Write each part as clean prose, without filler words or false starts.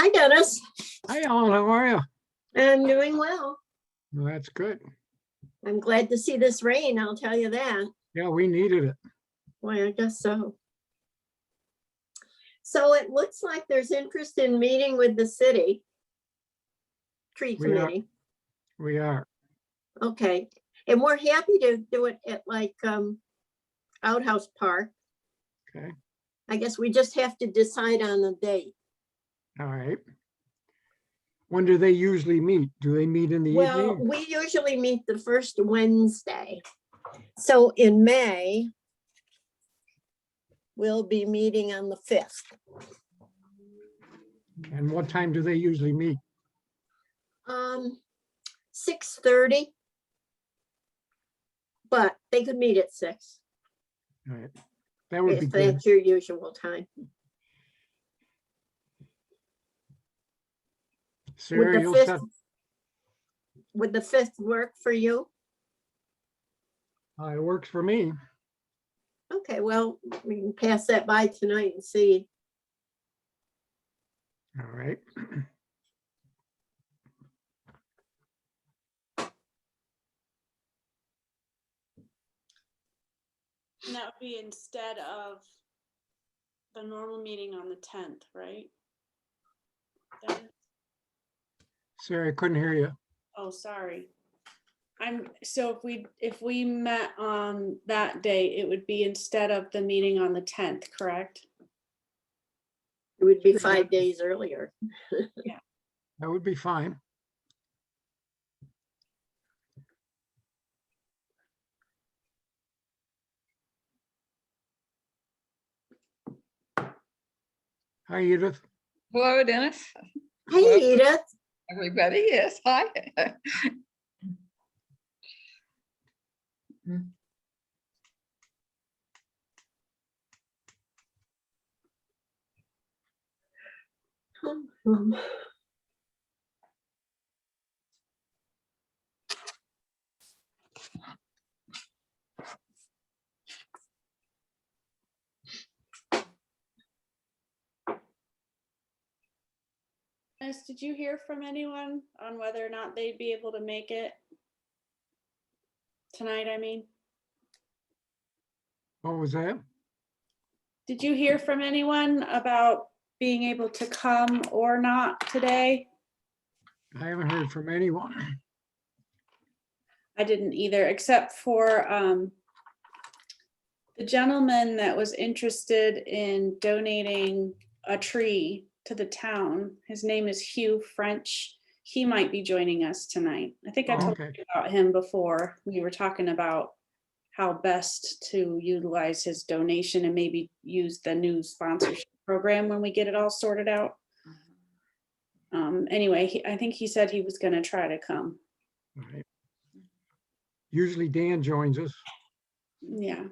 Hi, Dennis. Hi, Alan, how are you? I'm doing well. Well, that's good. I'm glad to see this rain, I'll tell you that. Yeah, we needed it. Well, I guess so. So it looks like there's interest in meeting with the city tree We are. committee. We are. Okay, and we're happy to do it at like Outhouse Park. Okay. I guess we just have to decide on the date. All right. When do they usually meet? Do they meet in the Well, evening? we usually meet the first Wednesday. So in May, we'll be meeting on the 5th. And what time do they usually meet? 6:30. But they could meet at 6, All right. That would be if good. that's your usual time. Sarah, you'll set, Would the 5th work for you? it works for me. Okay, well, we can pass that by tonight and see. All right. And that would be instead of the normal meeting on the 10th, right? Dennis? Sarah, I couldn't hear you. Oh, sorry. So if we met on that day, it would be instead of the meeting on the 10th, correct? It would be 5 days earlier. That would be fine. Hi, Edith. Hello, Dennis. Hey, Hello, Edith. everybody. Yes, hi. Dennis, did you hear from anyone on whether or not they'd be able to make it tonight, I mean? What was that? Did you hear from anyone about being able to come or not today? I haven't heard from anyone. I didn't either, except for the gentleman that was interested in donating a tree to the town. His name is Hugh French. He might be joining us tonight. I think I Oh, told okay. you about him before. We were talking about how best to utilize his donation and maybe use the new sponsorship program when we get it all sorted out. Anyway, I think he said he was going to try to come. All right. Usually Dan joins us. Yeah.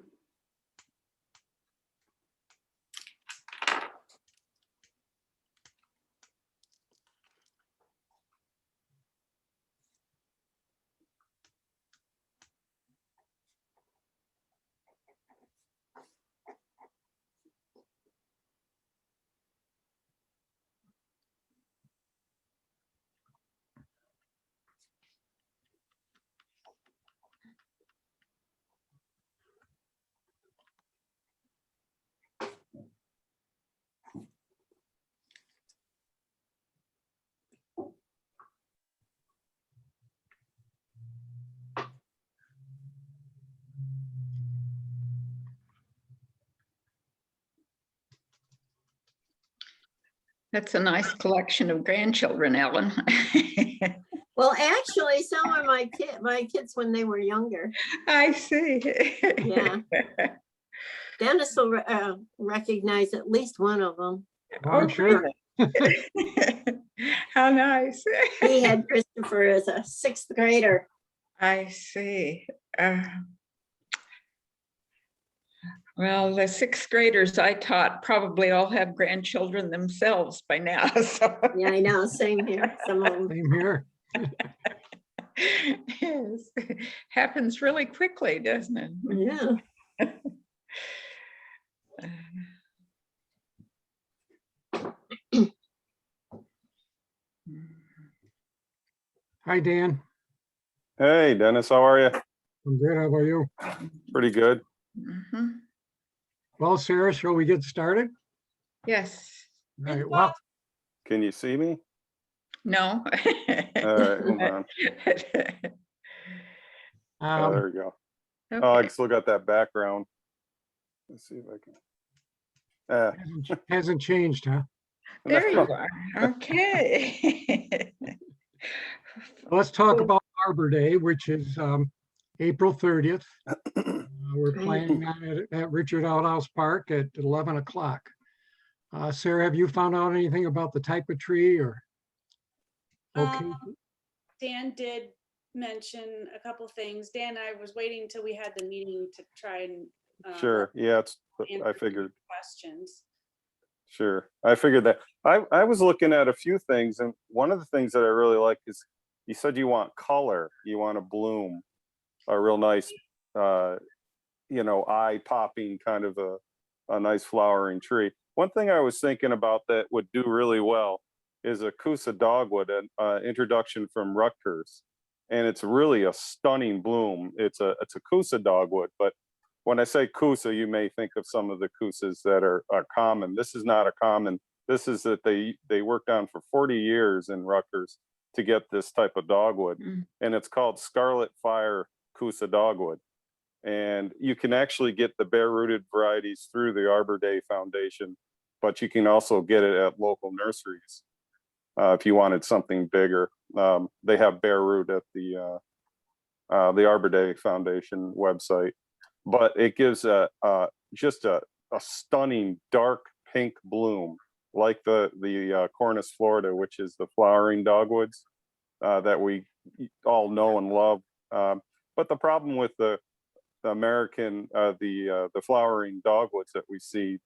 That's a nice collection of grandchildren, Ellen. Well, actually, some are my kids when they were younger. I see. Yeah. Dennis will recognize at least one of them. Oh, I'm sure. really? How nice. He had Christopher as a 6th grader. I see. Well, the 6th graders I taught probably all have grandchildren themselves by now. So. Yeah, I know, same here, some of them. Same here. Yes. Happens really quickly, doesn't it? Yeah. Hi, Dan. Hey, Dennis, how are you? I'm good. How about you? Pretty good. Mhm. Well, Sarah, shall we get started? Yes, All right, well, Can you see me? no. All right, hold on. Oh, there we go. Oh, I Okay, still got that background. Let's see if I can. hasn't changed, huh? there you are. Okay. Let's talk about Arbor Day, which is April 30th. We're planning on it at Richard Outhouse Park at 11 o'clock. Sarah, have you found out anything about the type of tree or? Okay, Dan did mention a couple things. Dan, I was waiting till we had the meeting to try and. Sure, yeah, I answer figured, Questions. sure. I figured that. I was looking at a few things, and one of the things that I really like is you said you want color, you want to bloom, a real nice, eye-popping kind of a nice flowering tree. One thing I was thinking about that would do really well is a Coosa dogwood, an introduction from Rutgers, and it's really a stunning bloom. It's a Coosa dogwood, but when I say Coosa, you may think of some of the Coosas that are common. This is not a common. This is that they worked on for 40 years in Rutgers to get this type of dogwood, and it's called Scarlet Fire Coosa dogwood. And you can actually get the bare-rooted varieties through the Arbor Day Foundation, but you can also get it at local nurseries if you wanted something bigger. They have bare root at the Arbor Day Foundation website, but it gives just a stunning dark pink bloom, like the Cornus Florida, which is the flowering dogwoods that we all know and love. But the problem with the American, the flowering dogwoods that we see,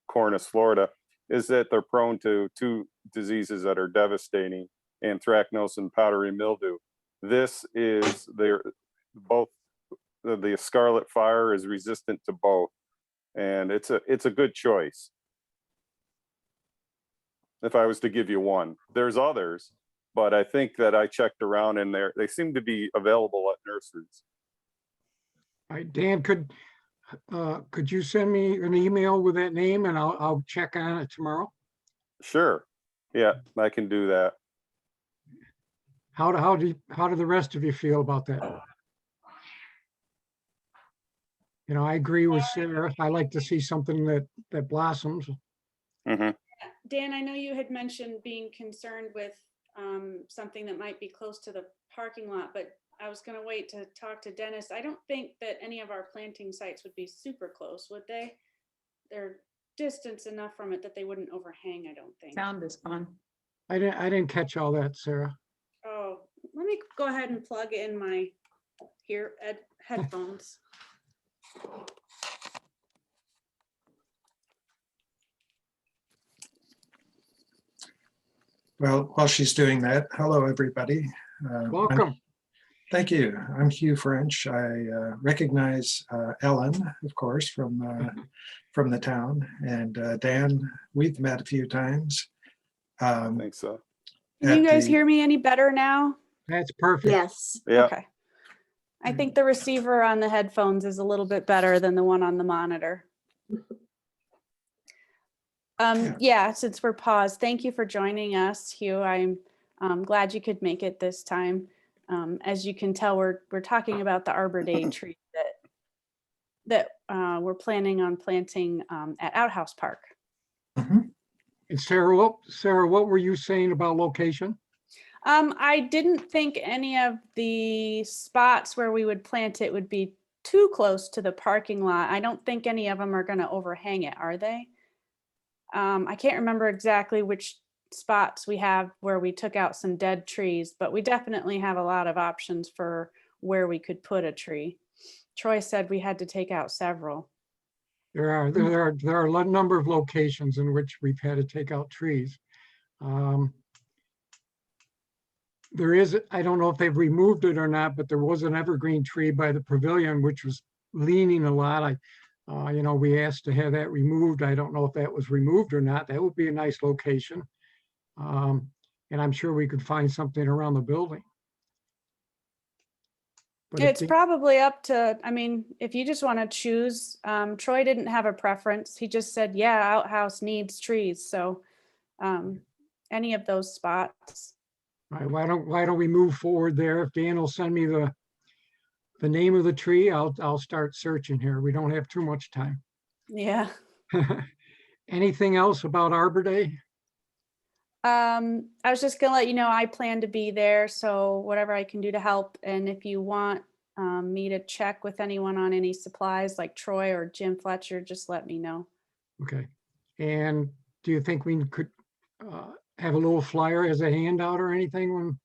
Cornus Florida, is that they're prone to two diseases that are devastating: anthracnose and powdery mildew. This is both. The Scarlet Fire is resistant to both, and it's a good choice. If I was to give you one, there's others, but I think that I checked around and they seem to be available at nurseries. all right, Dan, could you send me an email with that name and I'll check on it tomorrow? Sure, yeah, I can do that. How do the rest of you feel about that? I agree with Sarah. I like to see something that blossoms. Hmm. Dan, I know you had mentioned being concerned with something that might be close to the parking lot, but I was going to wait to talk to Dennis. I don't think that any of our planting sites would be super close, would they? They're distance enough from it that they wouldn't overhang, I don't think. Sound is fun. I didn't catch all that, Sarah. Oh, let me go ahead and plug in my headphones. Well, while she's doing that, hello, everybody. Welcome. Thank you. I'm Hugh French. I recognize Ellen, of course, from the town, and Dan, we've met a few times. I think so. Can you guys hear me any better now? That's perfect. Yes. Yeah. Okay. I think the receiver on the headphones is a little bit better than the one on the monitor. Yeah, since we're paused, thank you for joining us, Hugh. I'm glad you could make it this time. As you can tell, we're talking about the Arbor Day tree that we're planning on planting at Outhouse Park. Mhm. And Sarah, what were you saying about location? I didn't think any of the spots where we would plant it would be too close to the parking lot. I don't think any of them are going to overhang it, are they? I can't remember exactly which spots we have where we took out some dead trees, but we definitely have a lot of options for where we could put a tree. Troy said we had to take out several. There are a number of locations in which we've had to take out trees. There is, I don't know if they've removed it or not, but there was an evergreen tree by the pavilion, which was leaning a lot. We asked to have that removed. I don't know if that was removed or not. That would be a nice location. And I'm sure we could find something around the building. But if It's the- probably up to, I mean, if you just want to choose, Troy didn't have a preference. He just said, yeah, outhouse needs trees. So any of those spots. Right, why don't we move forward there? If Dan will send me the name of the tree, I'll start searching here. We don't have too much time. Yeah. Anything else about Arbor Day? I was just gonna let you know, I plan to be there, so whatever I can do to help. And if you want me to check with anyone on any supplies like Troy or Jim Fletcher, just let me know. Okay. And do you think we could have a little flyer as a handout or anything when?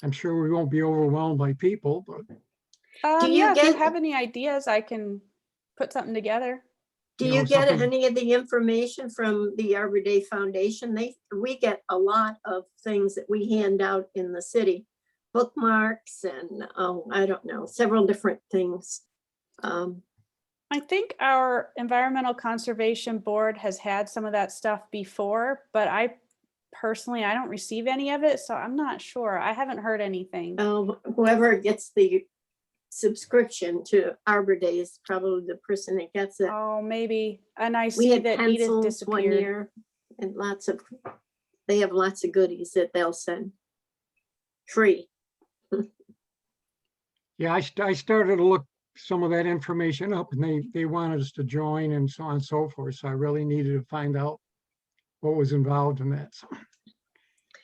I'm sure we won't be overwhelmed by people, but you Yeah, if you get- have any ideas, I can put something together. Do You know, you get something- any of the information from the Arbor Day Foundation? We get a lot of things that we hand out in the city, bookmarks and, I don't know, several different things. I think our Environmental Conservation Board has had some of that stuff before, but I don't receive any of it, so I'm not sure. I haven't heard anything. Whoever gets the subscription to Arbor Day is probably the person that gets it. Oh, maybe. And I We see had that Edith pencils one disappeared. year and they have lots of goodies that they'll send free. yeah, I started to look some of that information up and they wanted us to join and so on and so forth. So I really needed to find out what was involved in that. So,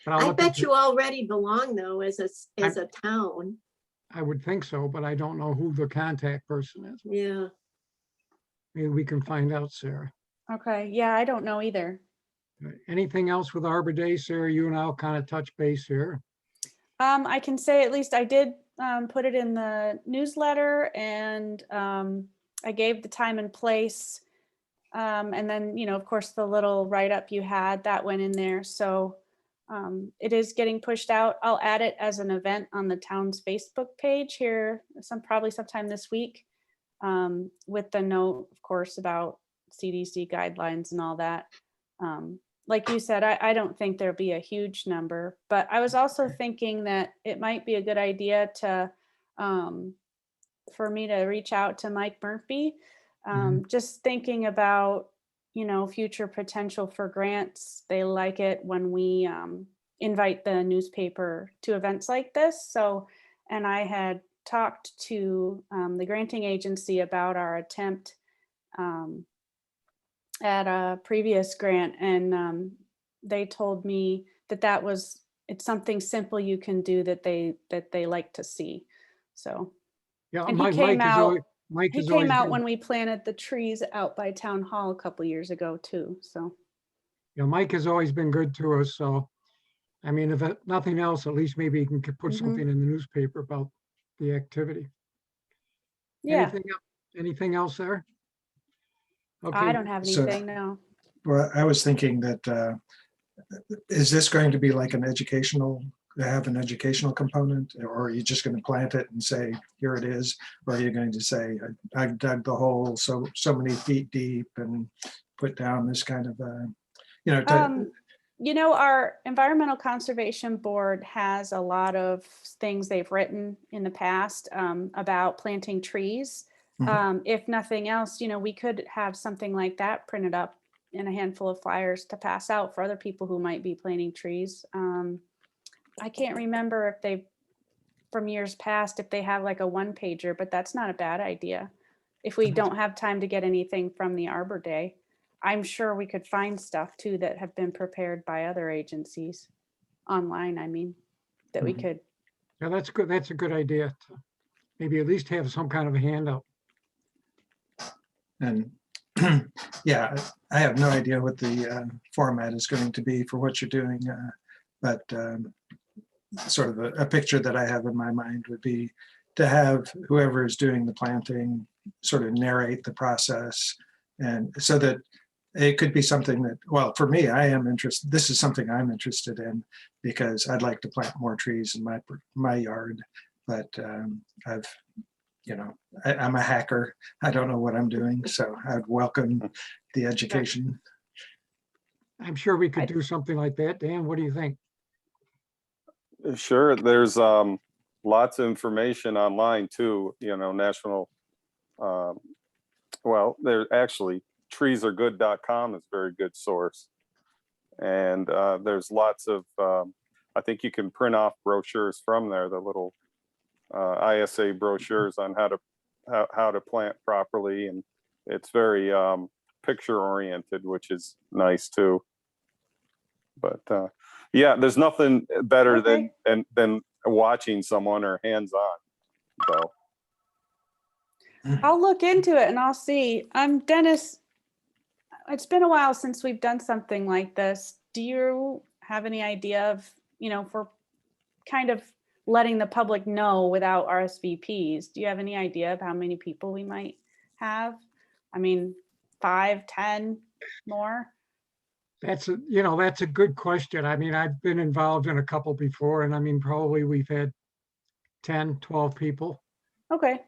but I'll I look bet into- you already belong though as a town. I would think so, but I don't know who the contact person is. Yeah. Maybe we can find out, Sarah. Okay, yeah, I don't know either. Anything else with Arbor Day, Sarah? You and I'll kind of touch base here. I can say at least I did put it in the newsletter, and I gave the time and place. And then, of course, the little write-up you had, that went in there. So it is getting pushed out. I'll add it as an event on the town's Facebook page here probably sometime this week, with the note, of course, about CDC guidelines and all that. Like you said, I don't think there'll be a huge number, but I was also thinking that it might be a good idea to for me to reach out to Mike Murphy, just thinking about future potential for grants. They like it when we invite the newspaper to events like this. So, and I had talked to the granting agency about our attempt at a previous grant, and they told me that it's something simple you can do that they like to see. So, Yeah, and he Mike came is out. always, Mike He is always came out been- when we planted the trees out by Town Hall a couple years ago too. So, Yeah, Mike has always been good to us, so, I mean, if nothing else, at least maybe he can put Mhm. something in the newspaper about the activity. yeah, Anything else there? I Okay, don't have so- anything now. Well, I was thinking that, is this going to be like have an educational component? Or are you just going to plant it and say, here it is? Or are you going to say, I've dug the hole so many feet deep and put down this kind of, Our Environmental Conservation Board has a lot of things they've written in the past about planting trees. If nothing else, we could have something like that printed up in a handful of flyers to pass out for other people who might be planting trees. I can't remember if from years past, if they have like a 1-pager, but that's not a bad idea. If we don't have time to get anything from the Arbor Day, I'm sure we could find stuff too that have been prepared by other agencies online. I mean, that we Mhm. could. yeah, that's good. That's a good idea. To maybe at least have some kind of a handout. and yeah, I have no idea what the format is going to be for what you're doing. But sort of a picture that I have in my mind would be to have whoever is doing the planting sort of narrate the process. And so that it could be something that, well, for me, this is something I'm interested in because I'd like to plant more trees in my yard, but I'm a hacker. I don't know what I'm doing, so I'd welcome the education. I'm sure we could I- do something like that. Dan, what do you think? Sure, there's lots of information online too, national, um, well, there actually treesaregood.com is a very good source. And there's lots of, I think you can print off brochures from there, the little ISA brochures on how to plant properly, and it's very picture oriented, which is nice too. But yeah, there's nothing better Okay. than watching someone or hands on. So I'll look into it and I'll see. Dennis, it's been a while since we've done something like this. Do you have any idea of, for kind of letting the public know without RSVPs? Do you have any idea of how many people we might have? I mean, 5, 10 more? That's that's a good question. I mean, I've been involved in a couple before, and I mean, probably we've had 10, 12 people. Okay.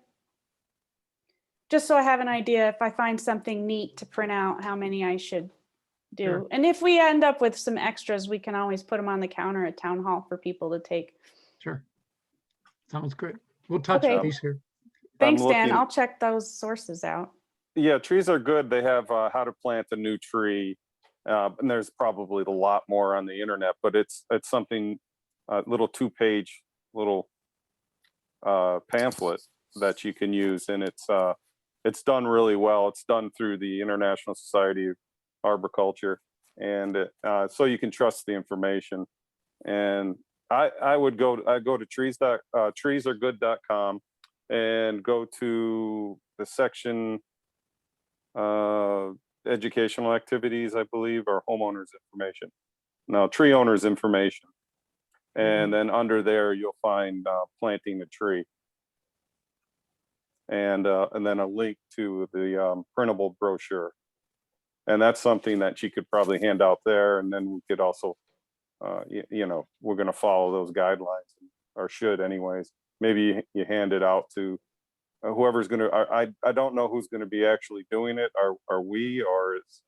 Just so I have an idea, if I find something neat to print out, how many I should do. Sure. And if we end up with some extras, we can always put them on the counter at town hall for people to take. Sure. Sounds good. We'll touch Okay. base here. Thanks, Dan. looking- I'll check those sources out. yeah, trees are good. They have how to plant a new tree, and there's probably a lot more on the internet, but it's something, a little 2-page little pamphlet that you can use, and it's done really well. It's done through the International Society of Arboriculture, and so you can trust the information. And I would go to treesaregood.com and go to the section educational activities, I believe, or homeowners information. No, tree owners information. And then under there, you'll find planting a tree. And then a link to the printable brochure. And that's something that you could probably hand out there. And then we could also, we're going to follow those guidelines, or should anyways. Maybe you hand it out to whoever's going to, I don't know who's going to be actually doing it. Are we, or is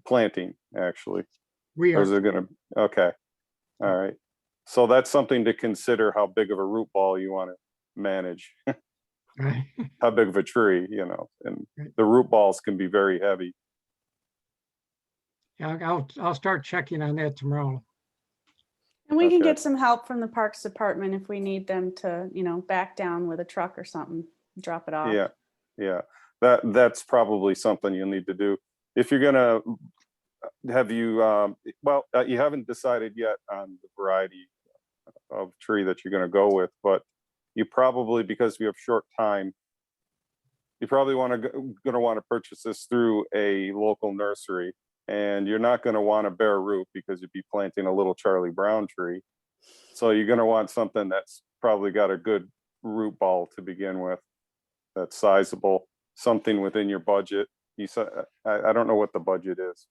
planting actually? We Or is are, it going to, okay. All right. So that's something to consider, how big of a root ball you want to manage, right. how big of a tree, and Right. the root balls can be very heavy. Yeah, I'll start checking on that tomorrow. And we can Okay. get some help from the Parks Department if we need them to, back down with a truck or something, drop it off. Yeah. That's probably something you'll need to do. If you're gonna, you haven't decided yet on the variety of tree that you're gonna go with, but you probably, because we have short time, you probably gonna want to purchase this through a local nursery, and you're not gonna want a bare root because you'd be planting a little Charlie Brown tree. So you're gonna want something that's probably got a good root ball to begin with, that's sizable, something within your budget. You said, I don't know what the budget is.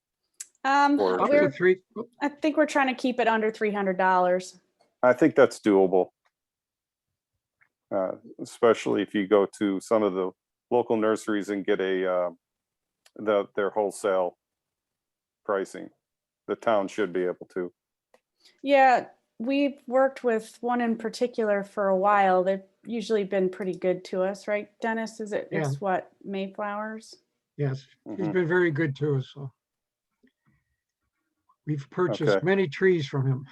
Or Up tree. to 3, I think we're trying to keep it under $300. I think that's doable. Especially if you go to some of the local nurseries and get their wholesale pricing. The town should be able to. Yeah, we've worked with one in particular for a while. They've usually been pretty good to us, right, Dennis? It's Yeah. what, Mayflowers? yes, he's Mhm. been very good to us, so. We've purchased Okay. many trees from him.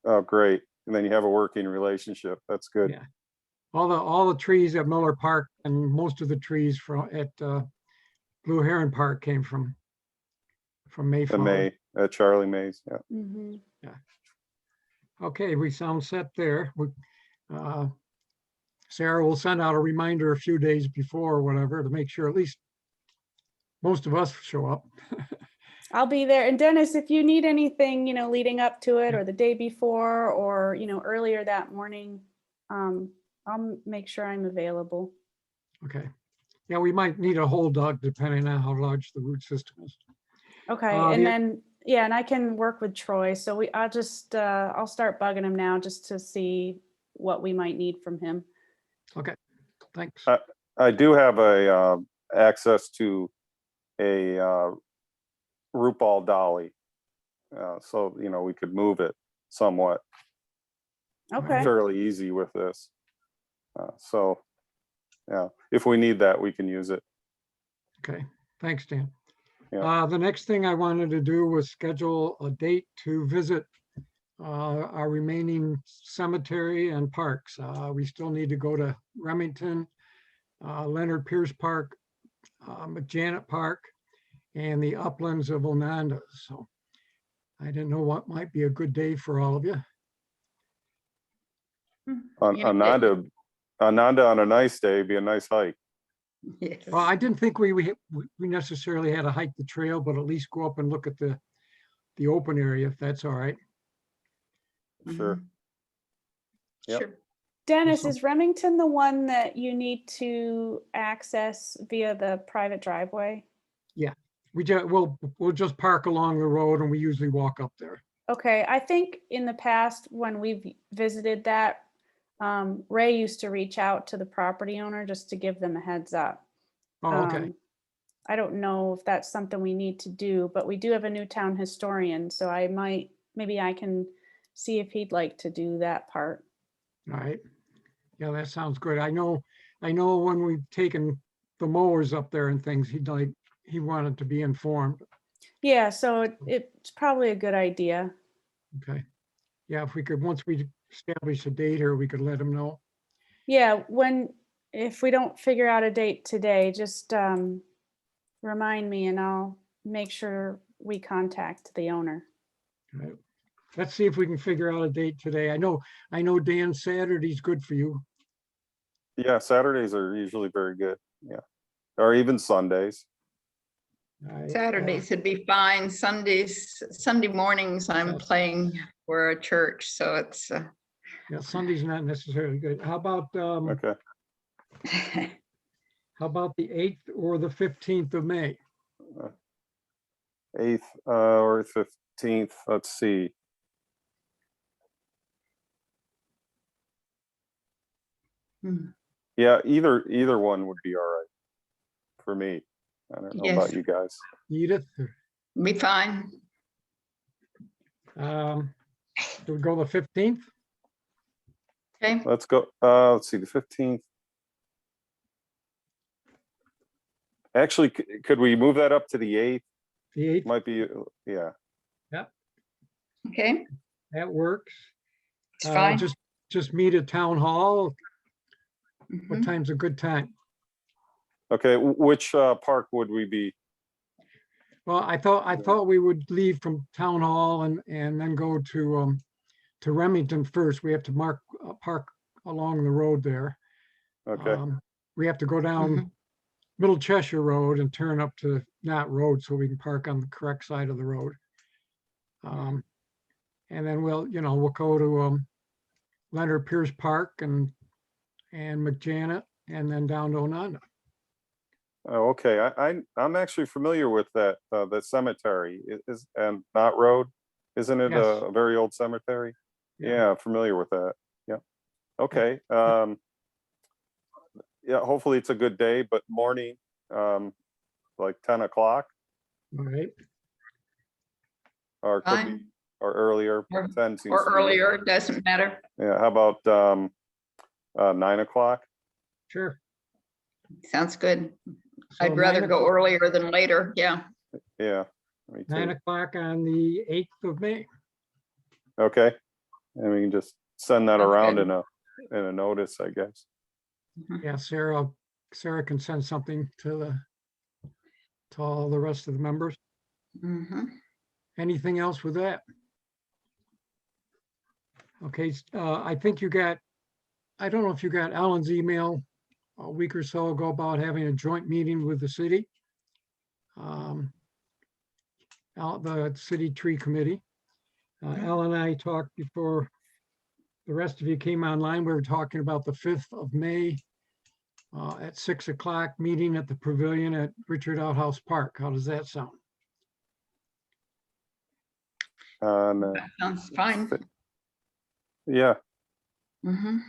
Oh, great. And then you have a working relationship. That's good. Yeah. All the trees at Miller Park and most of the trees at Blue Heron Park came from The Mayflower. Charlie Mays. Yeah. Mhm. Okay, we sound set there. Sarah will send out a reminder a few days before or whatever to make sure at least most of us show up. I'll be there. And Dennis, if you need anything, leading up to it or the day before or, earlier that morning, I'll make sure I'm available. Okay. Yeah, we might need a whole dog depending on how large the root system is. Okay. Yeah. And then, yeah, and I can work with Troy. So I'll start bugging him now just to see what we might need from him. Okay, thanks. I do have a access to a root ball dolly. So, we could move it somewhat. Okay, fairly easy with this. So, yeah, if we need that, we can use it. Okay, thanks, Dan. Yeah. The next thing I wanted to do was schedule a date to visit our remaining cemetery and parks. We still need to go to Remington, Leonard Pierce Park, McJanet Park, and the uplands of Onondaga. So I didn't know what might be a good day for all of you. Yeah, Ananda on a nice day, be a nice hike. yes. Well, I didn't think we necessarily had to hike the trail, but at least go up and look at the open area, if that's all right. Sure. Mhm. Yep. Sure. Dennis, Also- is Remington the one that you need to access via the private driveway? We'll just park along the road and we usually walk up there. Okay, I think in the past, when we've visited that, Ray used to reach out to the property owner just to give them a heads up. Oh, okay. I don't know if that's something we need to do, but we do have a new town historian, so maybe I can see if he'd like to do that part. All right. Yeah, that sounds good. I know when we've taken the mowers up there and things, he wanted to be informed. Yeah, so it's probably a good idea. Okay. Yeah, if we could, once we establish a date here, we could let him know. Yeah, if we don't figure out a date today, just remind me and I'll make sure we contact the owner. All right. Let's see if we can figure out a date today. I know, Dan, Saturday's good for you. Yeah, Saturdays are usually very good. Yeah. Or even Sundays. All right, Saturdays would be fine. Sunday mornings, I'm Yes. playing for a church, so it's, Yeah, Sunday's not necessarily good. How about Okay. the 8th or the 15th of May? 8th or 15th. Let's see. Hmm. Yeah, either one would be all right for me. I don't know about Yes. you guys. Edith? Be fine. Do we go the 15th? Okay, Let's go. Let's see, the 15th. Actually, could we move that up to the 8th? The 8th, Might be, yeah. okay, that works. it's fine. Just meet at town hall. What Mhm. time's a good time? Okay, which park would we be? Well, I thought we would leave from town hall and then go to Remington first. We have to park along the road there. Okay, We have to go down Mhm. Middle Cheshire Road and turn up to Knott Road so we can park on the correct side of the road. And then we'll go to Leonard Pierce Park and McJanet and then down to Onondaga. oh, okay. I'm actually familiar with that cemetery and Knott Road. Isn't it Yes. a very old cemetery? Yeah. Yeah, familiar with that. Yeah. Okay. Yeah, hopefully it's a good day, but morning, like 10 o'clock All right. or could be, Fine. or earlier. Or- 10 seems Or to be- earlier, it doesn't matter. Yeah, how about 9 o'clock? Sure. Sounds good. So I'd rather 9 go o'clock- earlier than later, yeah. Yeah, me 9 too. o'clock on the 8th of May. Okay. And we can just send that Sounds around good. in a notice, I guess. Yeah, Sarah can send something to all the rest of the members. Mhm. Anything else with that? Okay, I think I don't know if you got Alan's email a week or so ago about having a joint meeting with the city. The city tree committee. Alan and I talked before the rest of you came online. We were talking about the 5th of May at 6 o'clock, meeting at the pavilion at Richard Outhouse Park. How does that sound? And, That sounds fine. yeah, Mhm.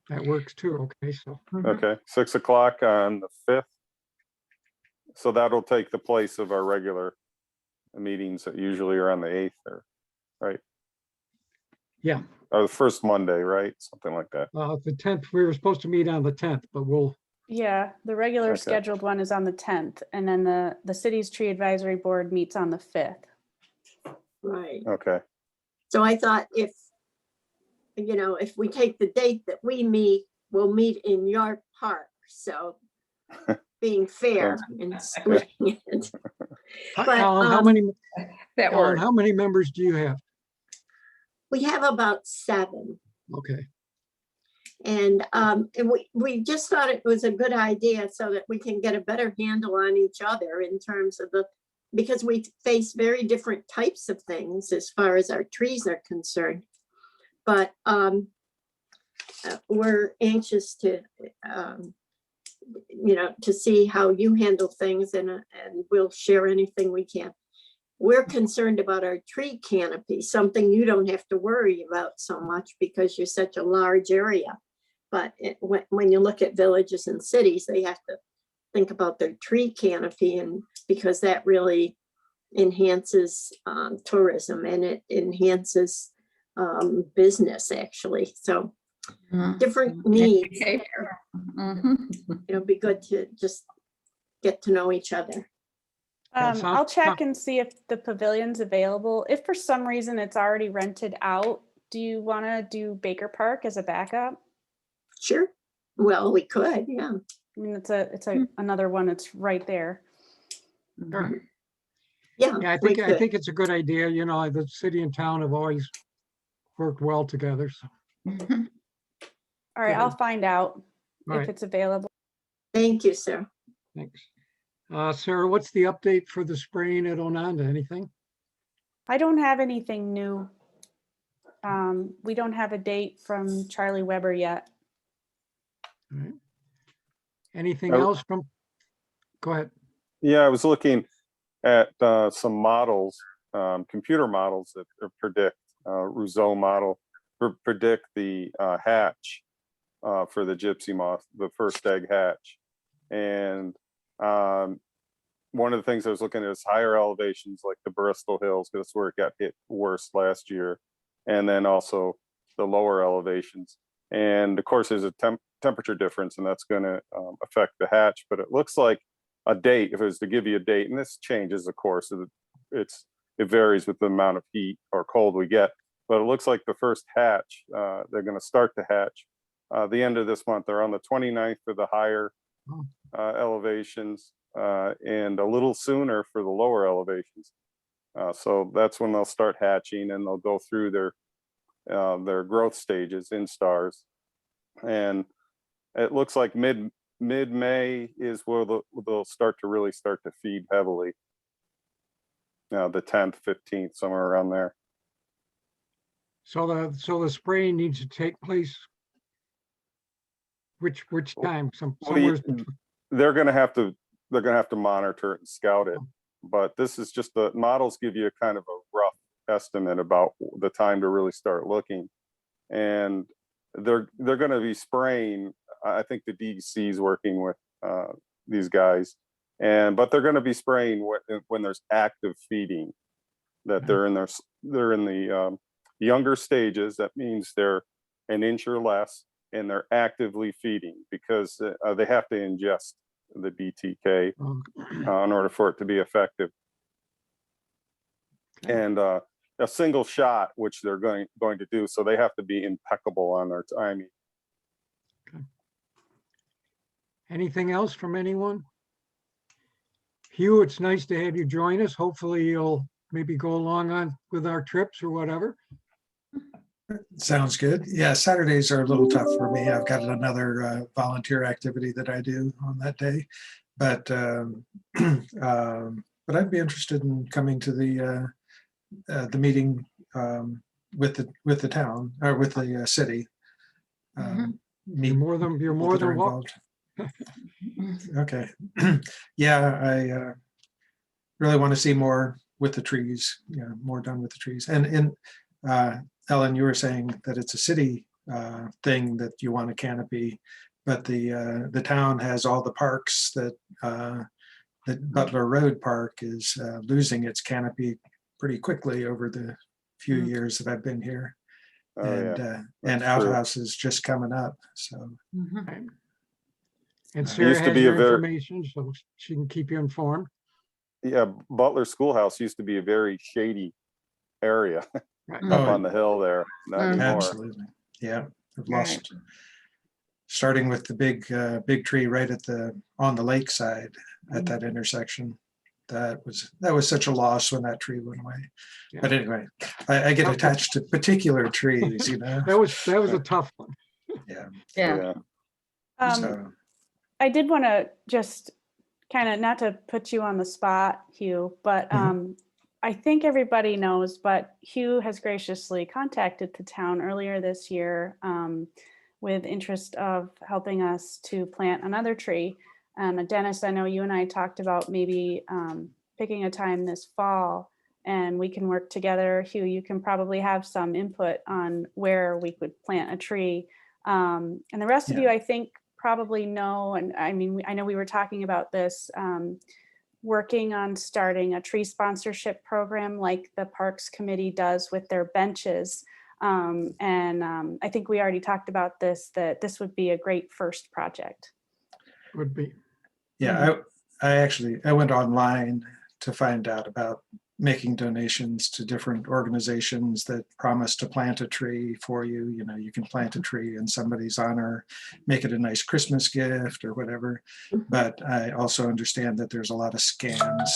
That works too, okay, so, Mhm. okay, 6 o'clock on the 5th. So that'll take the place of our regular meetings that usually are on the 8th or, right? Yeah, Or the first Monday, right? Something like that. the 10th, we were supposed to meet on the 10th, but we'll, Yeah, the regular Okay. scheduled one is on the 10th, and then the city's tree advisory board meets on the 5th. Right. Okay. So I thought if, you know, if we take the date that we meet, we'll meet in your park. So being fair and splitting it. But, Alan, how um, many, That Alan, word. how many members do you have? We have about 7. Okay, And we just thought it was a good idea so that we can get a better handle on each other in terms of because we face very different types of things as far as our trees are concerned. But we're anxious to, to see how you handle things and we'll share anything we can. We're concerned about our tree canopy, something you don't have to worry about so much because you're such a large area. But when you look at villages and cities, they have to think about their tree canopy, and because that really enhances tourism and it enhances business actually. So different needs. Behavior. Mhm. It'll be good to just get to know each other. That sounds- I'll check and see if the pavilion's available. If for some reason it's already rented out, do you want to do Baker Park as a backup? Sure. Well, we could, yeah. I mean, it's another one that's right there. sure. Yeah. Yeah, I we think could. it's a good idea. You know, the city and town have always worked well together. So, Mhm. All right, Good. I'll find out all if right, it's available. Thank you, sir. thanks. Sarah, what's the update for the spraying at Ononda? Anything? I don't have anything new. We don't have a date from Charlie Weber yet. All right. Anything Oh. else from? Go ahead. Yeah, I was looking at some models, computer models that predict, Rousseau model, predict the hatch for the gypsy moth, the first egg hatch. And one of the things I was looking at is higher elevations like the Bristol Hills, because that's where it got hit worse last year. And then also the lower elevations. And of course, there's a temperature difference, and that's going to affect the hatch. But it looks like a date, if it was to give you a date, and this changes, of course, it varies with the amount of heat or cold we get. But it looks like the first hatch, they're going to start the hatch the end of this month. They're on the 29th for the higher elevations, and a little sooner for the lower elevations. So that's when they'll start hatching, and they'll go through their growth stages in stars. And it looks like mid-May is where they'll start to feed heavily. The 10th, 15th, somewhere around there. So the spraying needs to take place. Which time? Somewhere. They're gonna have to monitor it and scout it. But this is just the models give you a kind of a rough estimate about the time to really start looking. And they're going to be spraying. I think the DEC is working with these guys, but they're going to be spraying when there's active feeding. That they're in the younger stages. That means they're an inch or less, and they're actively feeding because they have to ingest the BTK in order for it to be effective. Okay. And a single shot, which they're going to do, so they have to be impeccable on their timing. Anything else from anyone? Hugh, it's nice to have you join us. Hopefully you'll maybe go along with our trips or whatever. Sounds good. Yeah, Saturdays are a little tough for me. I've got another volunteer activity that I do on that day, but I'd be interested in coming to the meeting with the town or with the city. You're more than people that are welcome. involved. Okay. Yeah, I really want to see more with the trees, more done with the trees. And Ellen, you were saying that it's a city thing that you want a canopy, but the town has all the parks that Butler Road Park is losing its canopy pretty quickly over the few years that I've been here. Oh, and yeah. and that's true. outhouses just coming up. So Mhm. And It Sarah used to has be a your very- information, so she can keep you informed. Yeah, Butler Schoolhouse used to be a very shady area Right. up Oh, on the hill there. Not Mm. anymore. absolutely, yeah. I've Right. lost, starting with the big tree right at on the lakeside at that intersection. That was such a loss when that tree went away. Yeah. But anyway, I get attached to particular trees, That was a tough one. Yeah. Yeah. Yeah. Um, So I did want to just kind of, not to put you on the spot, Hugh, but Mhm. I think everybody knows, but Hugh has graciously contacted the town earlier this year with interest of helping us to plant another tree. And Dennis, I know you and I talked about maybe picking a time this fall and we can work together. Hugh, you can probably have some input on where we could plant a tree. And the rest of Yeah. you, I think, probably know, and I mean, I know we were talking about this, working on starting a tree sponsorship program like the Parks Committee does with their benches. I think we already talked about this, that this would be a great first project. Would be. yeah, I went online to find out about making donations to different organizations that promise to plant a tree for you. You know, you can plant a tree in somebody's honor, make it a nice Christmas gift or whatever. But I also understand that there's a lot of scams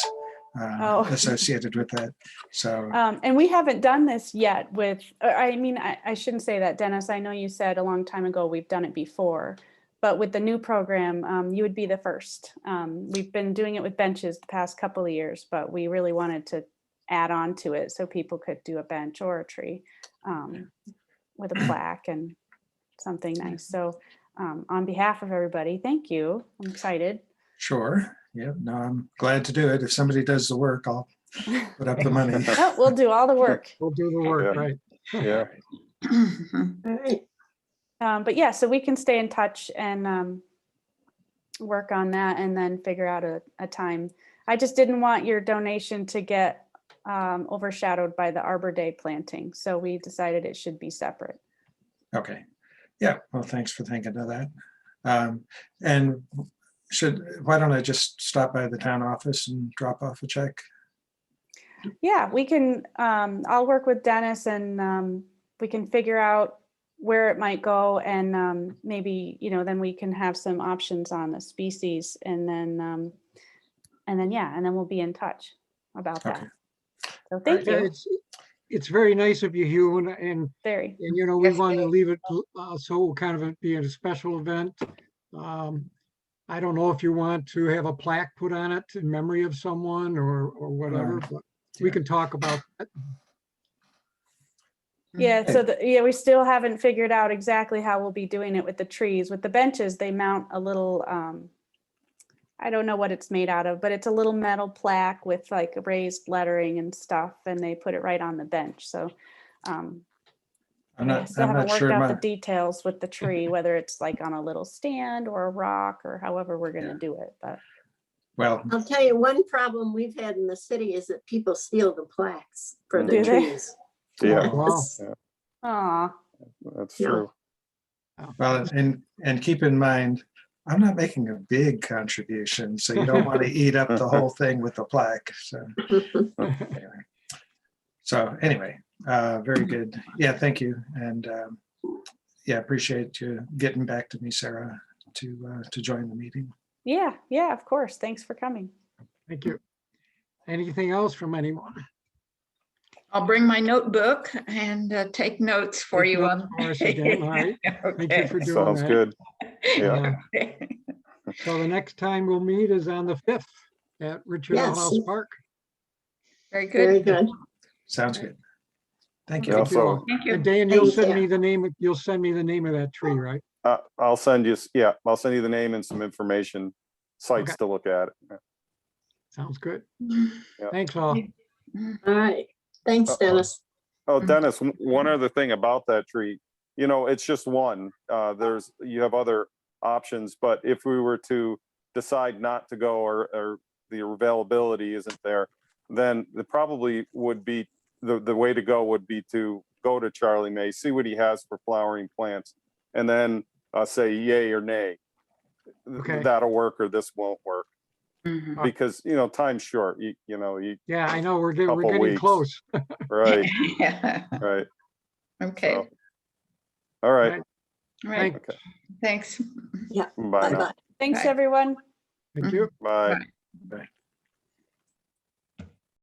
Oh. associated with that. So And we haven't done this yet with, I mean, I shouldn't say that, Dennis. I know you said a long time ago we've done it before, but with the new program, you would be the first. We've been doing it with benches the past couple of years, but we really wanted to add on to it so people could do a bench or a tree with a plaque and something nice. So on behalf of everybody, thank you. I'm excited. sure. Yeah, no, I'm glad to do it. If somebody does the work, I'll put up the money. No, we'll do all the work. We'll do the work, Yeah. right? Yeah. Mhm. All right. But yeah, so we can stay in touch and work on that and then figure out a time. I just didn't want your donation to get overshadowed by the Arbor Day planting. So we decided it should be separate. Okay. Yeah. Well, thanks for thinking of that. And why don't I just stop by the town office and drop off a check? Yeah, we can, I'll work with Dennis and we can figure out where it might go and maybe, then we can have some options on the species and then we'll be in touch about that. Okay. So thank Yeah, you, it's very nice of you, Hugh, and very. we Yes, want to it is. leave it so kind of be a special event. I don't know if you want to have a plaque put on it in memory of someone or whatever, but we Yeah. can talk about that. Yeah, so we still haven't figured out exactly how we'll be doing it with the trees. With the benches, they mount a little, I don't know what it's made out of, but it's a little metal plaque with like raised lettering and stuff, and they put it right on the bench. So I still I'm haven't not worked sure out the my, details with the tree, whether it's like on a little stand or a rock or however we're gonna Yeah. do it, but. well, I'll tell you, one problem we've had in the city is that people steal the plaques for the Do they? trees. Yeah. Wow. Yes. Aw, That's No. true. well, and keep in mind, I'm not making a big contribution, so you don't want to eat up the whole thing with the plaque. So anyway, very good. Yeah, thank you. And yeah, appreciate you getting back to me, Sarah, to join the meeting. yeah, of course. Thanks for coming. Thank you. Anything else from anyone? I'll bring my notebook and take notes for Take you notes on. for us again, all right. Thank you for doing Sounds that. good. Yeah. So the next time we'll meet is on the 5th at Richard Yes. Outhouse Park. Very Very good. good. Sounds good. Thank Yeah, you. Thank you so- all. Thank you. And Dan, you'll Thank send you. me the name, you'll send me the name of that tree, right? I'll send you the name and some information, sites Okay. to look at. Sounds good. Yeah. Thanks all. All right. Thanks, Dennis. Oh, Dennis, one other thing about that tree, it's just one. You have other options, but if we were to decide not to go or the availability isn't there, then it probably would be, the way to go would be to go to Charlie May, see what he has for flowering plants, and then say yay or nay. Okay. That'll work or this won't work, Mhm. because, you know, time's short. You know, Yeah, I know, we're Couple getting weeks. close. right, Yeah. right. Okay, So, all right, Right. all right, Thank okay, thanks. bye now. Bye-bye. Thanks, Bye. everyone. thank you. Bye. Bye.